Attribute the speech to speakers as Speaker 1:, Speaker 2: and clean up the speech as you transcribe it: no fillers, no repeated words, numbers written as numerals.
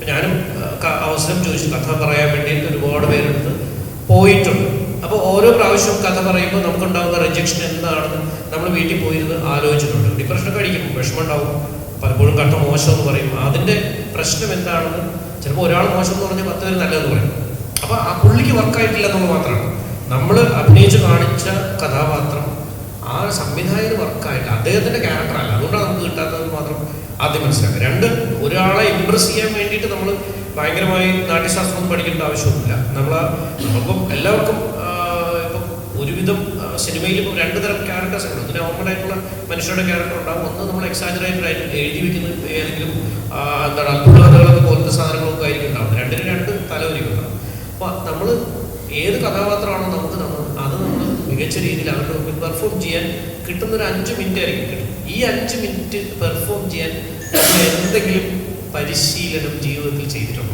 Speaker 1: ഞാനും അവസരം ചോദിച്ചു, കഥ പറയാൻ വേണ്ടിയിട്ട് ഒരുപാട് പേരെടുത്ത് പോയിട്ടുണ്ട്. അപ്പോൾ ഓരോ പ്രാവശ്യവും കഥ പറയുമ്പോൾ നമുക്കുണ്ടാകുന്ന റിജക്ഷൻ എന്താണെന്ന് നമ്മൾ വീട്ടിൽ പോയിരുന്ന് ആലോചിച്ചിട്ടുണ്ട്. ഡിപ്രഷനൊക്കെ അടിക്കും, വിഷമം ഉണ്ടാവും, പലപ്പോഴും കഥ മോശം എന്ന് പറയും. അതിൻ്റെ പ്രശ്നം എന്താണെന്ന് ചിലപ്പോൾ ഒരാൾ മോശം എന്ന് പറഞ്ഞാൽ 10 പേര് നല്ലതെന്ന് പറയും. അപ്പോൾ ആ പുള്ളിക്ക് വർക്കായിട്ടില്ല എന്നുള്ളത് മാത്രമാണ്. നമ്മൾ അഭിനയിച്ച് കാണിച്ച കഥാപാത്രം ആ സംവിധായകന് വർക്കായില്ല, അദ്ദേഹത്തിൻ്റെ ക്യാരക്ടറല്ല. അതുകൊണ്ടാണ് നമുക്ക് കിട്ടാത്തത് മാത്രം ആദ്യം മനസ്സിലാക്കുക. 2, ഒരാളെ ഇമ്പ്രസ് ചെയ്യാൻ വേണ്ടിയിട്ട് നമ്മൾ ഭയങ്കരമായി നാട്യശാസ്ത്രം പഠിക്കേണ്ട ആവശ്യമൊന്നുമില്ല. നമ്മളിപ്പം എല്ലാവർക്കും ഇപ്പം ഒരുവിധം സിനിമയിൽ ഇപ്പം 2 തരം ക്യാരക്ടേഴ്സ് ഉണ്ട്. ഒന്ന് നോർമലായിട്ടുള്ള മനുഷ്യരുടെ ക്യാരക്ടർ ഉണ്ടാകും, ഒന്ന് നമ്മൾ എക്സാജറേറ്റഡ് ആയിട്ട് എഴുതി വെക്കുന്ന ഏതെങ്കിലും അത്ഭുത കഥകളൊക്കെ പോലത്തെ സാധനങ്ങളൊക്കെ ആയിരിക്കും ഉണ്ടാവും. 2 തലവരികളുണ്ടാവും. അപ്പോൾ നമ്മൾ ഏത് കഥാപാത്രമാണോ നമുക്ക് അത് നമ്മൾ മികച്ച രീതിയിൽ അവരുടെ മുമ്പിൽ പെർഫോം ചെയ്യാൻ കിട്ടുന്നൊരു 5 മിനിറ്റ് ആയിരിക്കും കിട്ടും. ഈ 5 മിനിറ്റ് പെർഫോം ചെയ്യാൻ എന്തെങ്കിലും പരിശീലനം ജീവിതത്തിൽ ചെയ്തിട്ടുണ്ട്?